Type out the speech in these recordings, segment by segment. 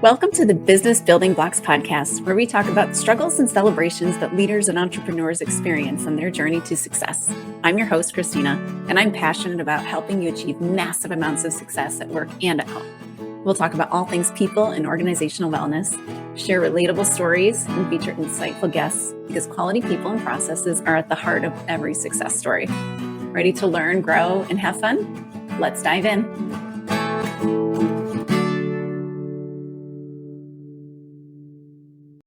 Welcome to the Business Building Blocks podcast, where we talk about the struggles and celebrations that leaders and entrepreneurs experience on their journey to success. I'm your host, Kristina, and I'm passionate about helping you achieve massive amounts of success at work and at home. We'll talk about all things people and organizational wellness, share relatable stories, and feature insightful guests because quality people and processes are at the heart of every success story. Ready to learn, grow, and have fun? Let's dive in.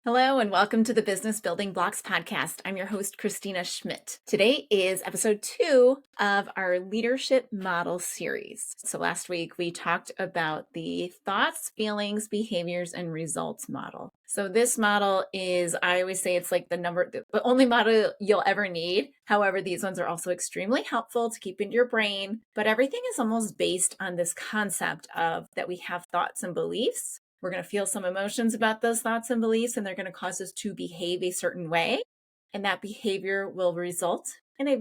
Hello, and welcome to the Business Building Blocks podcast. I'm your host, Kristina Schmitt. Today is episode 2 of our leadership model series. So last week we talked about the thoughts, feelings, behaviors, and results model. So this model is, I always say it's like the only model you'll ever need. However, these ones are also extremely helpful to keep in your brain, but everything is almost based on this concept of that we have thoughts and beliefs. We're going to feel some emotions about those thoughts and beliefs, and they're going to cause us to behave a certain way. And that behavior will result in a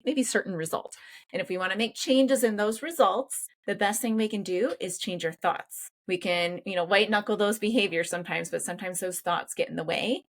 maybe certain result. And if we want to make changes in those results, the best thing we can do is change our thoughts. We can, white knuckle those behaviors sometimes, but sometimes those thoughts get in the way.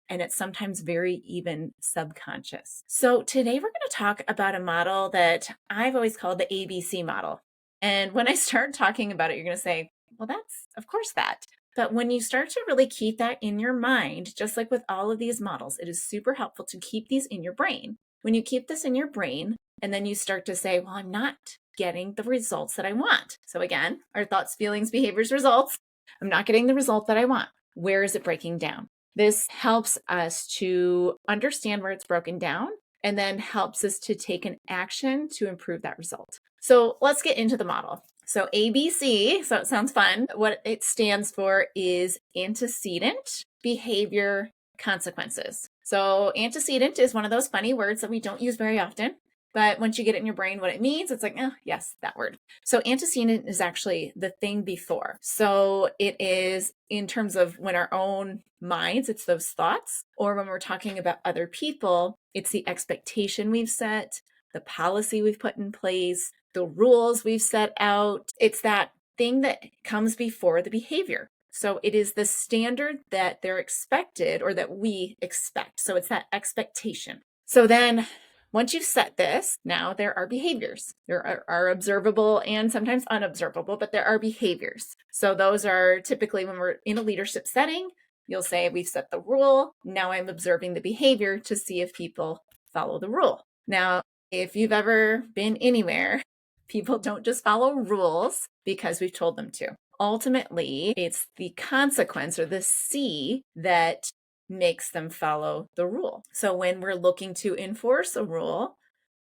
And it's sometimes very even subconscious. So today we're going to talk about a model that I've always called the ABC model. And when I start talking about it, you're going to say, well, that's of course that. But when you start to really keep that in your mind, just like with all of these models, it is super helpful to keep these in your brain. When you keep this in your brain, and then you start to say, well, I'm not getting the results that I want. So again, our thoughts, feelings, behaviors, results. I'm not getting the result that I want. Where is it breaking down? This helps us to understand where it's broken down and then helps us to take an action to improve that result. So let's get into the model. So ABC, so it sounds fun. What it stands for is antecedent, behavior, consequences. So antecedent is one of those funny words that we don't use very often. But once you get it in your brain, what it means, it's like, oh, yes, that word. So antecedent is actually the thing before. So it is in terms of when our own minds, it's those thoughts, or when we're talking about other people, it's the expectation we've set, the policy we've put in place, the rules we've set out. It's that thing that comes before the behavior. So it is the standard that they're expected or that we expect. So it's that expectation. So then once you've set this, now there are behaviors. There are observable and sometimes unobservable, but there are behaviors. So those are typically when we're in a leadership setting, you'll say, we've set the rule. Now I'm observing the behavior to see if people follow the rule. Now, if you've ever been anywhere, people don't just follow rules because we've told them to. Ultimately, it's the consequence or the C that makes them follow the rule. So when we're looking to enforce a rule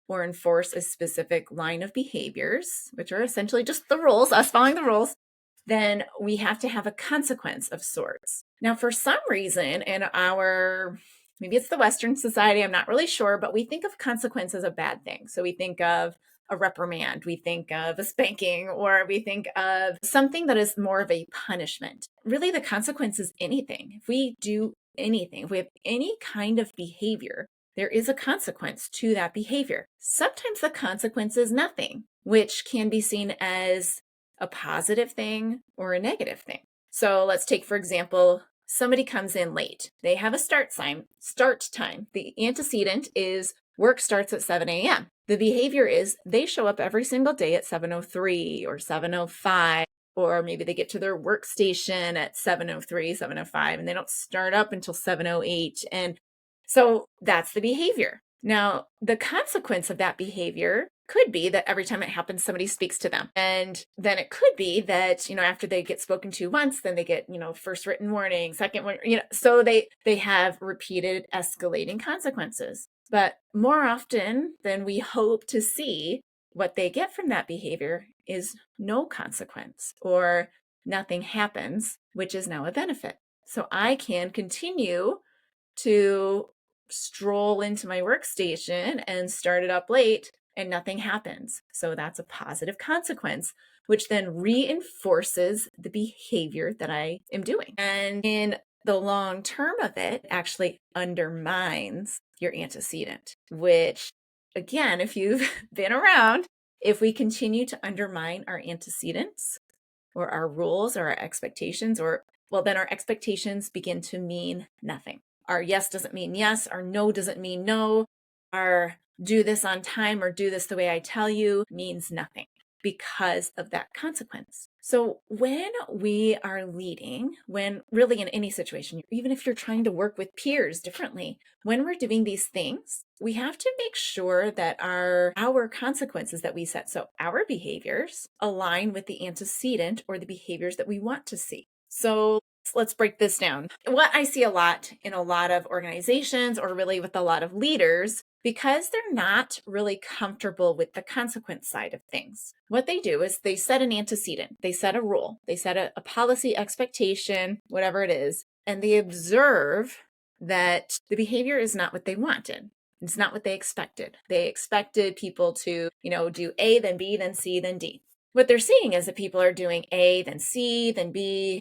or enforce a specific line of behaviors, which are essentially just the rules, us following the rules, then we have to have a consequence of sorts. Now, for some reason in maybe it's the Western society, I'm not really sure, but we think of consequence as a bad thing. So we think of a reprimand, we think of a spanking, or we think of something that is more of a punishment. Really, the consequence is anything. If we do anything, if we have any kind of behavior, there is a consequence to that behavior. Sometimes the consequence is nothing, which can be seen as a positive thing or a negative thing. So let's take, for example, somebody comes in late. They have a start time. The antecedent is work starts at 7 a.m. The behavior is they show up every single day at 7:03 or 7:05, or maybe they get to their workstation at 7:03, 7:05, and they don't start up until 7:08. And so that's the behavior. Now, the consequence of that behavior could be that every time it happens, somebody speaks to them. And then it could be that, after they get spoken to once, then they get, first written warning, second one, so they have repeated escalating consequences. But more often than we hope to see, what they get from that behavior is no consequence or nothing happens, which is now a benefit. So I can continue to stroll into my workstation and start it up late and nothing happens. So that's a positive consequence, which then reinforces the behavior that I am doing. And in the long term of it, actually undermines your antecedent, which again, if you've been around, if we continue to undermine our antecedents, or our rules or our expectations, well, then our expectations begin to mean nothing. Our yes doesn't mean yes. Our no doesn't mean no. Our do this on time or do this the way I tell you means nothing because of that consequence. So when we are leading, when really in any situation, even if you're trying to work with peers differently, when we're doing these things, we have to make sure that our consequences that we set, so our behaviors, align with the antecedent or the behaviors that we want to see. So let's break this down. What I see a lot in a lot of organizations, or really with a lot of leaders, because they're not really comfortable with the consequence side of things, what they do is they set an antecedent, they set a rule, they set a policy expectation, whatever it is, and they observe that the behavior is not what they wanted. It's not what they expected. They expected people to, do A, then B, then C, then D. What they're seeing is that people are doing A, then C, then B,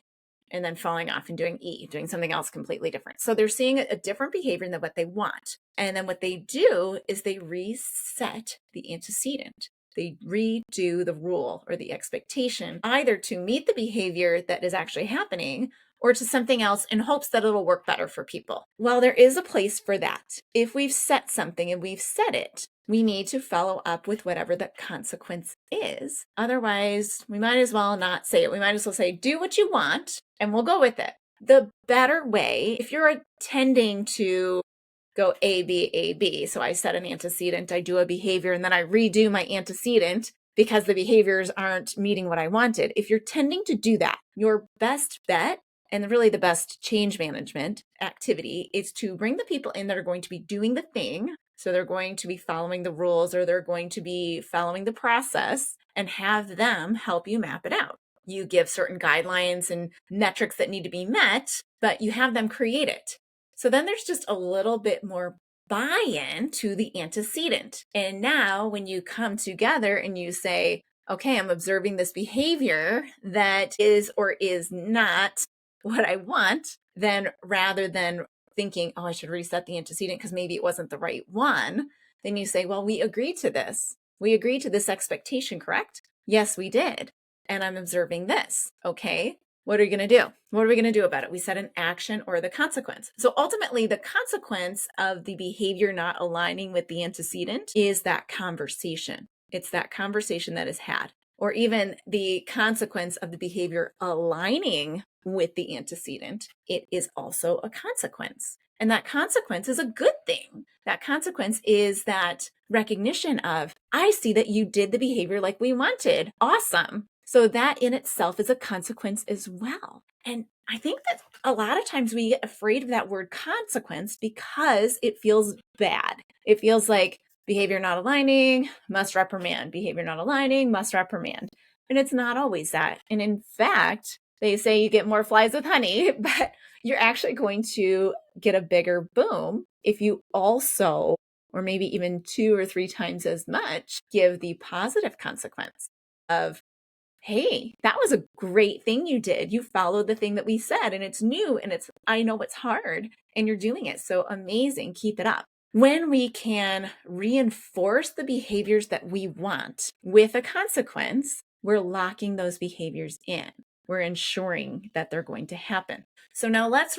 and then falling off and doing E, doing something else completely different. So they're seeing a different behavior than what they want. And then what they do is they reset the antecedent. They redo the rule or the expectation, either to meet the behavior that is actually happening or to something else in hopes that it'll work better for people. Well, there is a place for that. If we've set something and we've set it, we need to follow up with whatever the consequence is. Otherwise, we might as well not say it. We might as well say, do what you want and we'll go with it. The better way, if you're tending to go A, B, A, B, so I set an antecedent, I do a behavior, and then I redo my antecedent because the behaviors aren't meeting what I wanted. If you're tending to do that, your best bet and really the best change management activity is to bring the people in that are going to be doing the thing. So they're going to be following the rules or they're going to be following the process, and have them help you map it out. You give certain guidelines and metrics that need to be met, but you have them create it. So then there's just a little bit more buy-in to the antecedent. And now when you come together and you say, okay, I'm observing this behavior that is or is not what I want, then rather than thinking, oh, I should reset the antecedent because maybe it wasn't the right one, then you say, well, we agreed to this. We agreed to this expectation, correct? Yes, we did. And I'm observing this. Okay. What are you going to do? What are we going to do about it? We set an action or the consequence. So ultimately, the consequence of the behavior not aligning with the antecedent is that conversation. It's that conversation that is had, or even the consequence of the behavior aligning with the antecedent. It is also a consequence. And that consequence is a good thing. That consequence is that recognition of, I see that you did the behavior like we wanted. Awesome. So that in itself is a consequence as well. And I think that a lot of times we get afraid of that word consequence because it feels bad. It feels like behavior not aligning, must reprimand. Behavior not aligning, must reprimand. And it's not always that. And in fact, they say you get more flies with honey, but you're actually going to get a bigger boom if you also, or maybe even 2 or 3 times as much, give the positive consequence of, hey, that was a great thing you did. You followed the thing that we said, and it's new, and I know it's hard, and you're doing it. So amazing. Keep it up. When we can reinforce the behaviors that we want with a consequence, we're locking those behaviors in. We're ensuring that they're going to happen. So now let's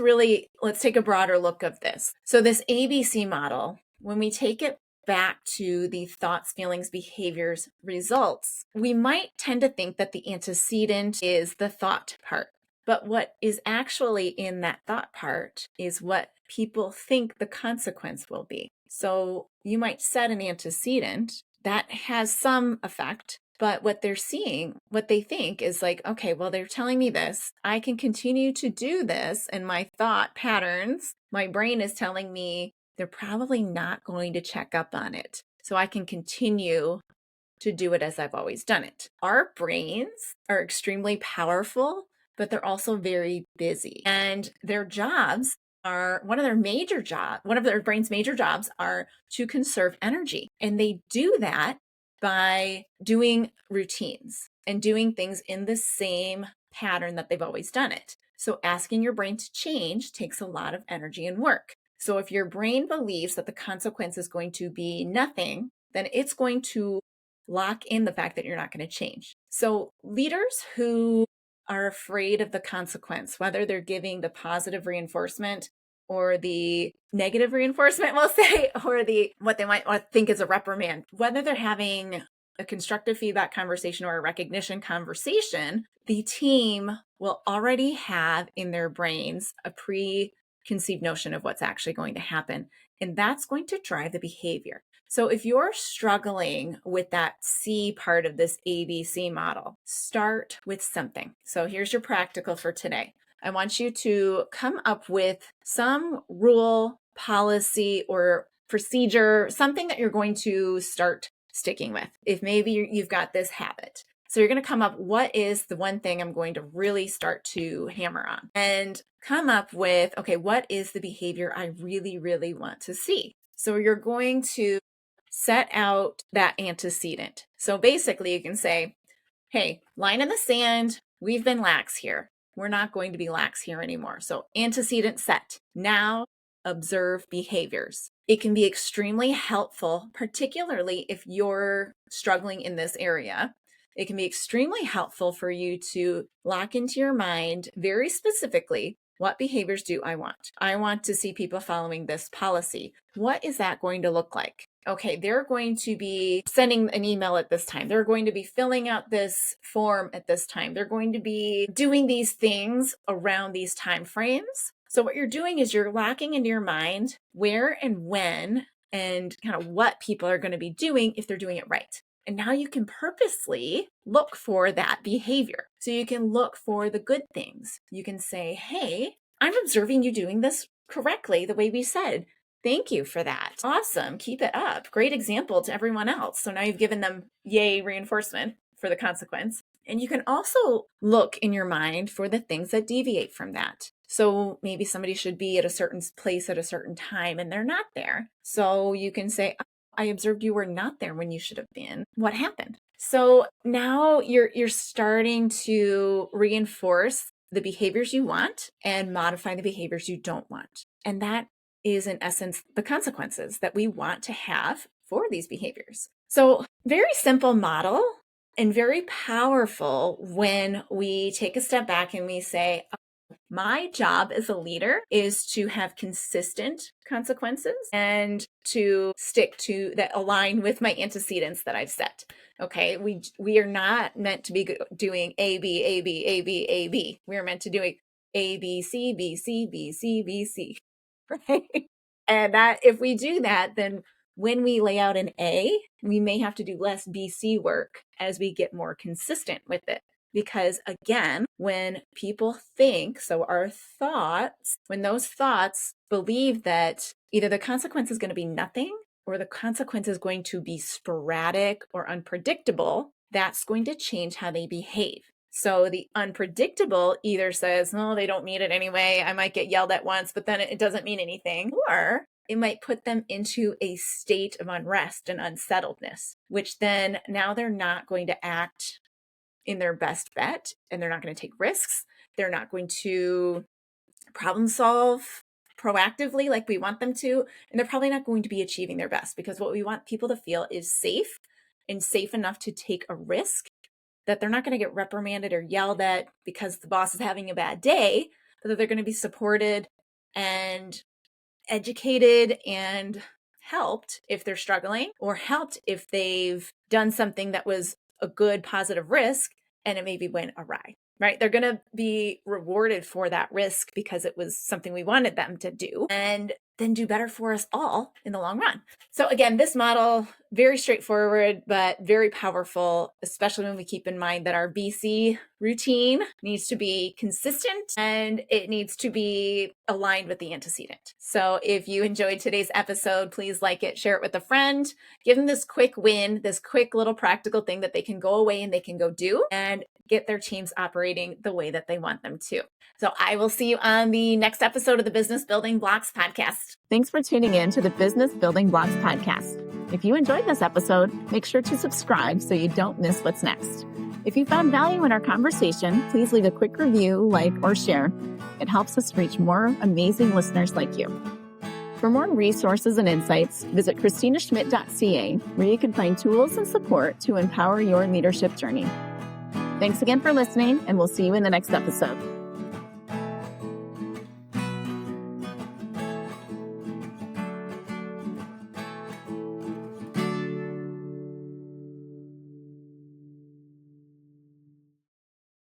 take a broader look of this. So this ABC model, when we take it back to the thoughts, feelings, behaviors, results, we might tend to think that the antecedent is the thought part. But what is actually in that thought part is what people think the consequence will be. So you might set an antecedent that has some effect, but what they're seeing, what they think is like, okay, well, they're telling me this. I can continue to do this, and my thought patterns, my brain is telling me they're probably not going to check up on it. So I can continue to do it as I've always done it. Our brains are extremely powerful, but they're also very busy. And their jobs are one of their brain's major jobs are to conserve energy. And they do that by doing routines and doing things in the same pattern that they've always done it. So asking your brain to change takes a lot of energy and work. So if your brain believes that the consequence is going to be nothing, then it's going to lock in the fact that you're not going to change. So leaders who are afraid of the consequence, whether they're giving the positive reinforcement or the negative reinforcement, we'll say, or what they might think is a reprimand, whether they're having a constructive feedback conversation or a recognition conversation, the team will already have in their brains a preconceived notion of what's actually going to happen. And that's going to drive the behavior. So if you're struggling with that C part of this ABC model, start with something. So here's your practical for today. I want you to come up with some rule, policy, or procedure, something that you're going to start sticking with. If maybe you've got this habit. So you're going to come up, what is the one thing I'm going to really start to hammer on? And come up with, okay, what is the behavior I really, really want to see? So you're going to set out that antecedent. So basically you can say, hey, line in the sand, we've been lax here. We're not going to be lax here anymore. So antecedent set. Now observe behaviors. It can be extremely helpful, particularly if you're struggling in this area. It can be extremely helpful for you to lock into your mind very specifically, what behaviors do I want? I want to see people following this policy. What is that going to look like? Okay, they're going to be sending an email at this time. They're going to be filling out this form at this time. They're going to be doing these things around these time frames. So what you're doing is you're locking into your mind where and when and kind of what people are going to be doing if they're doing it right. And now you can purposely look for that behavior. So you can look for the good things. You can say, hey, I'm observing you doing this correctly the way we said. Thank you for that. Awesome. Keep it up. Great example to everyone else. So now you've given them yay reinforcement for the consequence. And you can also look in your mind for the things that deviate from that. So maybe somebody should be at a certain place at a certain time and they're not there. So you can say, I observed you were not there when you should have been. What happened? So now you're starting to reinforce the behaviors you want and modify the behaviors you don't want. And that is in essence the consequences that we want to have for these behaviors. So very simple model and very powerful when we take a step back and we say, my job as a leader is to have consistent consequences and to stick to that align with my antecedents that I've set. Okay, we are not meant to be doing A, B, A, B, A, B, A, B. We are meant to do A, B, C, B, C, B, C, B, C, right? And that if we do that, then when we lay out an A, we may have to do less BC work as we get more consistent with it. Because again, when people think, so our thoughts, when those thoughts believe that either the consequence is going to be nothing or the consequence is going to be sporadic or unpredictable, that's going to change how they behave. So the unpredictable either says, no, they don't need it anyway. I might get yelled at once, but then it doesn't mean anything. Or it might put them into a state of unrest and unsettledness, which then now they're not going to act in their best bet, and they're not going to take risks. They're not going to problem solve proactively like we want them to, and they're probably not going to be achieving their best, because what we want people to feel is safe and safe enough to take a risk, that they're not going to get reprimanded or yelled at because the boss is having a bad day, but that they're going to be supported and educated and helped if they're struggling, or helped if they've done something that was a good positive risk and it maybe went awry, right? They're going to be rewarded for that risk because it was something we wanted them to do and then do better for us all in the long run. So again, this model, very straightforward, but very powerful, especially when we keep in mind that our BC routine needs to be consistent and it needs to be aligned with the antecedent. So if you enjoyed today's episode, please like it, share it with a friend, give them this quick win, this quick little practical thing that they can go away and they can go do and get their teams operating the way that they want them to. So I will see you on the next episode of the Business Building Blocks podcast. Thanks for tuning in to the Business Building Blocks podcast. If you enjoyed this episode, make sure to subscribe so you don't miss what's next. If you found value in our conversation, please leave a quick review, like, or share. It helps us reach more amazing listeners like you. For more resources and insights, visit KristinaSchmitt.ca, where you can find tools and support to empower your leadership journey. Thanks again for listening, and we'll see you in the next episode.